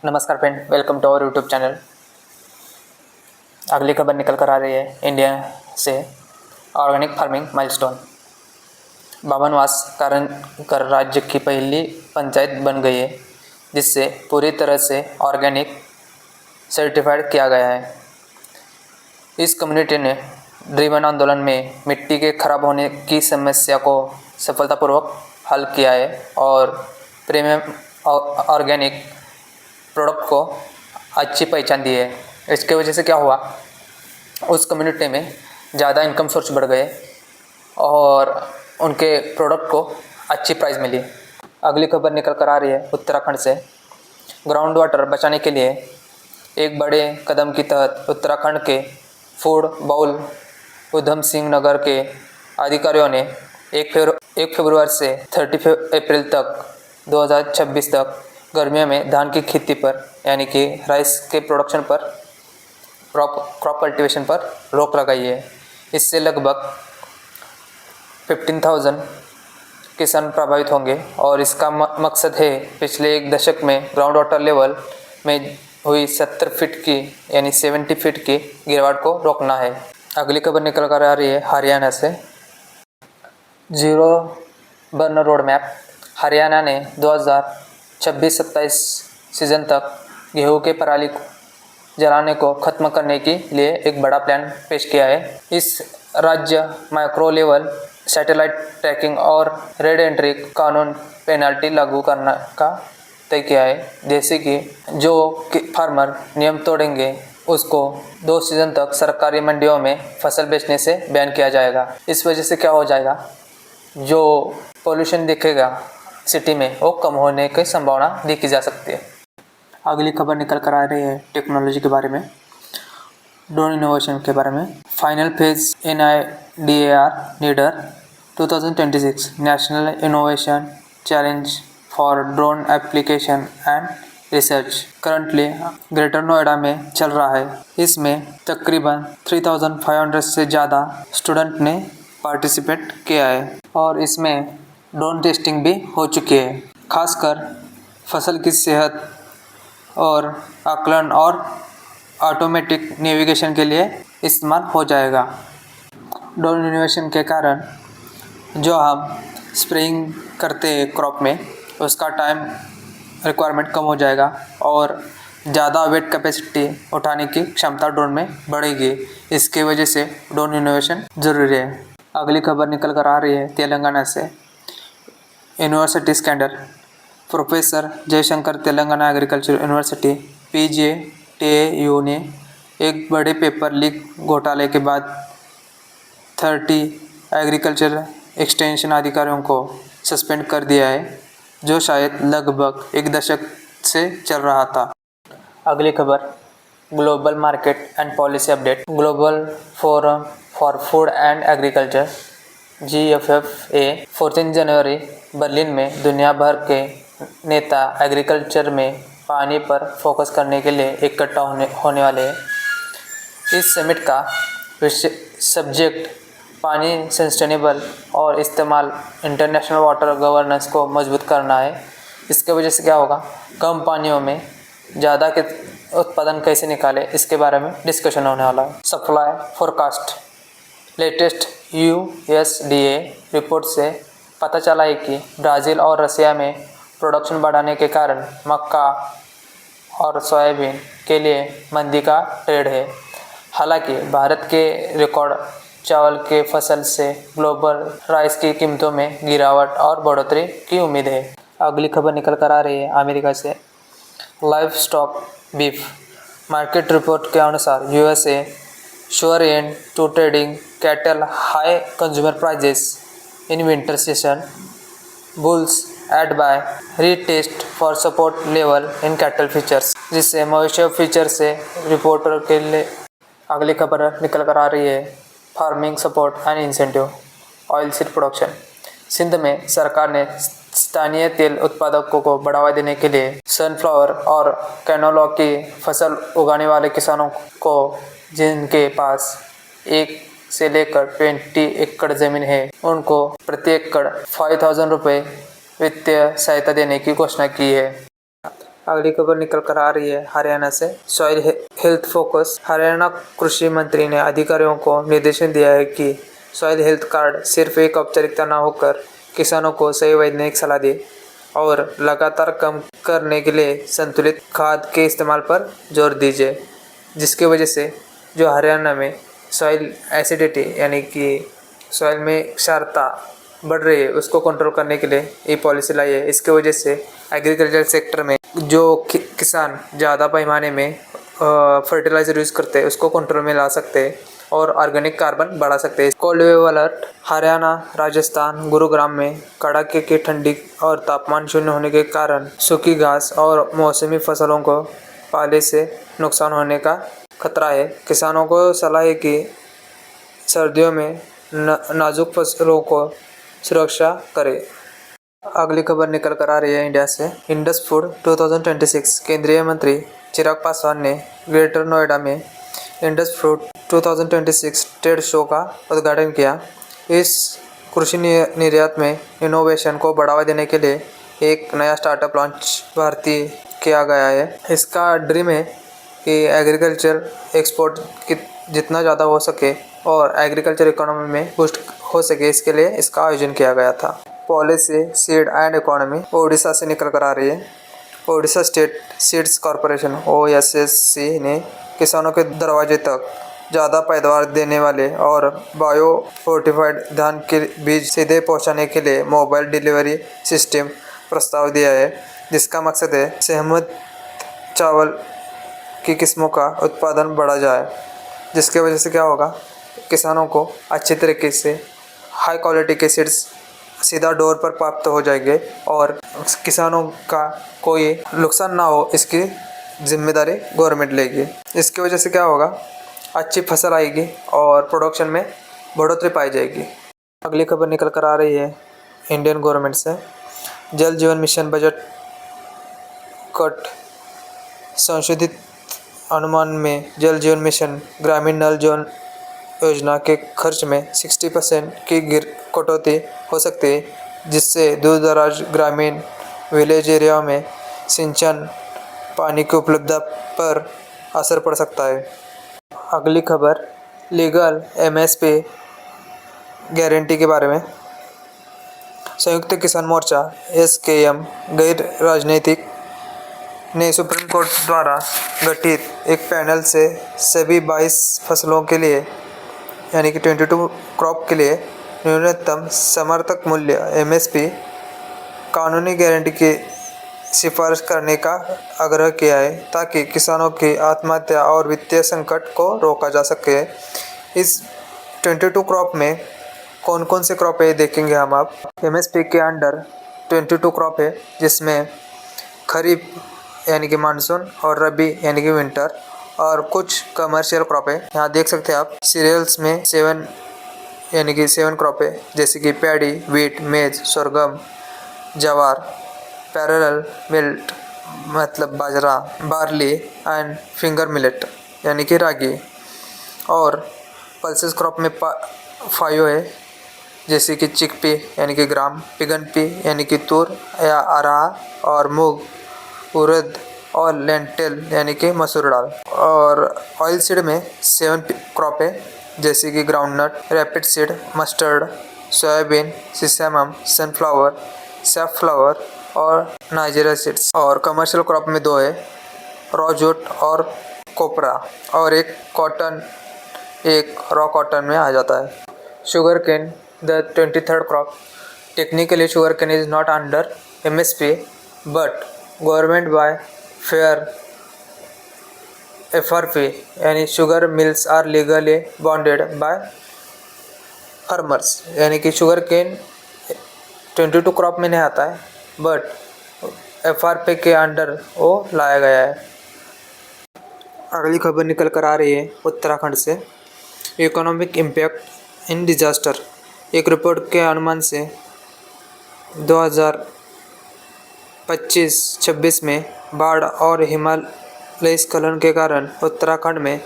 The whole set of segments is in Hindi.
नमस्कार friend, welcome to our YouTube channel. अगली खबर निकल कर आ रही है इंडिया से। Organic farming milestone. बावनवास कारण कर राज्य की पहली पंचायत बन गई है जिससे पूरी तरह से ऑर्गेनिक सर्टिफाइड किया गया है। इस कम्युनिटी ने ड्रिवन आंदोलन में मिट्टी के खराब होने की समस्या को सफलतापूर्वक हल किया है और प्रीमियम ऑर्गेनिक प्रोडक्ट को अच्छी पहचान दी है। इसके वजह से क्या हुआ, उस कम्युनिटी में ज़्यादा इनकम सोर्स बढ़ गए और उनके प्रोडक्ट को अच्छी प्राइस मिली। अगली खबर निकल कर आ रही है उत्तराखंड से। ग्राउंड वाटर बचाने के लिए एक बड़े कदम के तहत उत्तराखंड के फूड बाउल उधम सिंह नगर के अधिकारियों ने 1 फरवरी से 30 अप्रैल तक 2026 तक गर्मियों में धान की खेती पर यानी कि राइस के प्रोडक्शन पर क्रॉप कल्टीवेशन पर रोक लगाई है। इससे लगभग 15,000 किसान प्रभावित होंगे और इसका मकसद है पिछले एक दशक में ग्राउंड वाटर लेवल में हुई 70 फीट की यानी 70 फीट की गिरावट को रोकना है। अगली खबर निकल कर आ रही है हरियाणा से। Zero burn road map. Haryana ने 2026-27 सीजन तक गेहूं के पराली जलाने को खत्म करने के लिए एक बड़ा प्लान पेश किया है। इस राज्य माइक्रो लेवल सैटेलाइट ट्रैकिंग और रेड एंट्री कानून पेनल्टी लागू करने का तय किया है। जैसे कि जो फार्मर नियम तोड़ेंगे उसको 2 सीजन तक सरकारी मंडियों में फसल बेचने से बैन किया जाएगा। इस वजह से क्या हो जाएगा, जो पोल्यूशन दिखेगा सिटी में वो कम होने की संभावना देखी जा सकती है। अगली खबर निकल कर आ रही है टेक्नोलॉजी के बारे में, ड्रोन इनोवेशन के बारे में। Final phase NIDAR नीडर 2026 national innovation challenge for drone application and research currently greater Noida में चल रहा है। इसमें तकरीबन 3,500 से ज़्यादा स्टूडेंट ने पार्टिसिपेट किया है और इसमें ड्रोन टेस्टिंग भी हो चुकी है। खासकर फसल की सेहत और आकलन और ऑटोमेटिक नेविगेशन के लिए इस्तेमाल हो जाएगा। ड्रोन इनोवेशन के कारण जो हम स्प्रेइंग करते हैं क्रॉप में, उसका टाइम रिक्वायरमेंट कम हो जाएगा और ज़्यादा वेट कैपेसिटी उठाने की क्षमता ड्रोन में बढ़ेगी। इसके वजह से ड्रोन इनोवेशन ज़रूरी है। अगली खबर निकल कर आ रही है तेलंगाना से। University scandal. Professor Jaishankar Telangana agriculture university PGTAU ने एक बड़े पेपर लीक घोटाले के बाद 30 एग्रीकल्चर एक्सटेंशन अधिकारियों को सस्पेंड कर दिया है, जो शायद लगभग 1 दशक से चल रहा था। अगली खबर global market and policy update. Global forum for food and agriculture GFFA 14 January Berlin में दुनिया भर के नेता एग्रीकल्चर में पानी पर फोकस करने के लिए इकट्ठा होने वाले हैं। इस समिट का सब्जेक्ट पानी सस्टेनेबल और इस्तेमाल इंटरनेशनल वाटर गवर्नेंस को मजबूत करना है। इसके वजह से क्या होगा, कम पानियों में ज़्यादा के उत्पादन कैसे निकाले, इसके बारे में डिस्कशन होने वाला है। Supply forecast. Latest USDA report से पता चला है कि ब्राज़ील और रसिया में प्रोडक्शन बढ़ाने के कारण मक्का और सोयाबीन के लिए मंदी का ट्रेड है। हालांकि भारत के रिकॉर्ड चावल के फसल से ग्लोबल राइस की कीमतों में गिरावट और बढ़ोतरी की उम्मीद है। अगली खबर निकल कर आ रही है अमेरिका से। Live stock beef market report के अनुसार USA sure end to trading cattle high consumer prices in winter season. Bulls add by retest for support level in cattle futures, जिससे मवेशियों फ्यूचर से रिपोर्टर के लिए। अगली खबर निकल कर आ रही है farming support and incentive oil seed production. Sindh में सरकार ने स्थानीय तेल उत्पादकों को बढ़ावा देने के लिए सनफ्लावर और कैनोला की फसल उगाने वाले किसानों को जिनके पास 1 से लेकर 20 एकड़ ज़मीन है, उनको प्रति एकड़ 5,000 रुपये वित्तीय सहायता देने की घोषणा की है। अगली खबर निकल कर आ रही है हरियाणा से। Soil health focus. हरियाणा कृषि मंत्री ने अधिकारियों को निर्देशन दिया है कि सॉइल हेल्थ कार्ड सिर्फ एक औपचारिकता न होकर किसानों को सही वैज्ञानिक सलाह दे और लगातार कम करने के लिए संतुलित खाद के इस्तेमाल पर जोर दीजिए, जिसकी वजह से जो हरियाणा में सॉइल एसिडिटी यानी कि सॉइल में क्षारता बढ़ रही है उसको कंट्रोल करने के लिए ये पॉलिसी लाई है। इसके वजह से एग्रीकल्चर सेक्टर में जो किसान ज़्यादा पैमाने में फर्टिलाइज़र यूज़ करते हैं उसको कंट्रोल में ला सकते हैं और ऑर्गेनिक कार्बन बढ़ा सकते हैं। Cold wave alert. Haryana, Rajasthan, Gurugram में कड़ाके की ठंडी और तापमान शून्य होने के कारण सूखी घास और मौसमी फसलों को पाले से नुकसान होने का खतरा है। किसानों को सलाह है कि सर्दियों में नाजुक फसलों को सुरक्षा करें। अगली खबर निकल कर आ रही है इंडिया से। Indus food 2026। केंद्रीय मंत्री चिराग पासवान ने ग्रेटर नोएडा में इंडस फूड 2026 ट्रेड शो का उद्घाटन किया। इस कृषि निर्यात में इनोवेशन को बढ़ावा देने के लिए एक नया स्टार्टअप लॉन्च भारतीय किया गया है। इसका ड्रीम है कि एग्रीकल्चर एक्सपोर्ट जितना ज़्यादा हो सके और एग्रीकल्चर इकोनॉमी में बूस्ट हो सके, इसके लिए इसका आयोजन किया गया था। Policy, seed and economy. Odisha से निकल कर आ रही है। Odisha state seeds corporation OSSC ने किसानों के दरवाजे तक ज़्यादा पैदावार देने वाले और बायो फोर्टिफाइड धान के बीज सीधे पहुंचाने के लिए मोबाइल डिलीवरी सिस्टम प्रस्ताव दिया है, जिसका मकसद है सहमत चावल की किस्मों का उत्पादन बढ़ा जाए, जिसके वजह से क्या होगा, किसानों को अच्छी तरीके से हाई क्वालिटी के सीड्स सीधा डोर पर प्राप्त हो जाएंगे और किसानों का कोई नुकसान ना हो इसकी जिम्मेदारी गवर्नमेंट लेगी। इसकी वजह से क्या होगा, अच्छी फसल आएगी और प्रोडक्शन में बढ़ोतरी पाई जाएगी। अगली खबर निकल कर आ रही है इंडियन गवर्नमेंट से। जल जीवन मिशन बजट कट। संशोधित अनुमान में जल जीवन मिशन ग्रामीण नल जल योजना के खर्च में 60% की कटौती हो सकती है, जिससे दूर दराज ग्रामीण विलेज एरिया में सिंचाई पानी की उपलब्धता पर असर पड़ सकता है। अगली खबर लीगल MSP गारंटी के बारे में। संयुक्त किसान मोर्चा SKM गैर राजनीतिक ने सुप्रीम कोर्ट द्वारा गठित एक पैनल से सभी 22 फसलों के लिए यानी कि 22 क्रॉप के लिए न्यूनतम समर्थक मूल्य MSP कानूनी गारंटी की सिफारिश करने का आग्रह किया है, ताकि किसानों की आत्महत्या और वित्तीय संकट को रोका जा सके। इस 22 क्रॉप में कौन कौन से क्रॉप है देखेंगे हम। आप MSP के अंडर 22 क्रॉप है, जिसमें खरीफ यानी कि मानसून और रबी यानी कि विंटर और कुछ कमर्शियल क्रॉप है। यहाँ देख सकते हैं आप। सीरियल्स में 7 यानी कि 7 क्रॉप है, जैसे कि पैडी, वीट, मेज, sorghum, जवार, पैरेलल मिलेट मतलब बाजरा, बार्ली एंड फिंगर मिलेट यानी कि रागी। और पल्सेस क्रॉप में 5 है, जैसे कि चिकपी यानी कि ग्राम, पिगनपी यानी कि तूर या अरहा, और मूग, उड़द और लेंटिल यानी कि मसूर दाल। और ऑयल सीड में 7 क्रॉप है, जैसे कि groundnut, rapid seed, mustard, soybean, sesamum, sunflower, safflower और नाइजीरिया सीड्स। और कमर्शियल क्रॉप में 2 है, रॉ जूट और कोपरा, और एक कॉटन, एक रॉ कॉटन में आ जाता है। Sugar cane the 23rd crop. Technically sugar cane is not under MSP, but government buy fair FRP यानी sugar mills are legally bonded by farmers. यानी कि शुगर केन 22 क्रॉप में नहीं आता है, बट FRP के अंडर वो लाया गया है। अगली खबर निकल कर आ रही है उत्तराखंड से। Economic impact in disaster. एक रिपोर्ट के अनुमान से 2025-26 में बाढ़ और हिमालय स्खलन के कारण उत्तराखंड में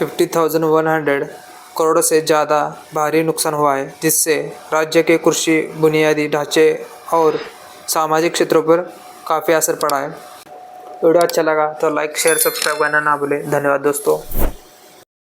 50,100 करोड़ से ज़्यादा भारी नुकसान हुआ है, जिससे राज्य के कृषि, बुनियादी ढांचे और सामाजिक क्षेत्रों पर काफ़ी असर पड़ा है। वीडियो अच्छा लगा तो लाइक शेयर सब्सक्राइब करना ना भूले। धन्यवाद दोस्तों।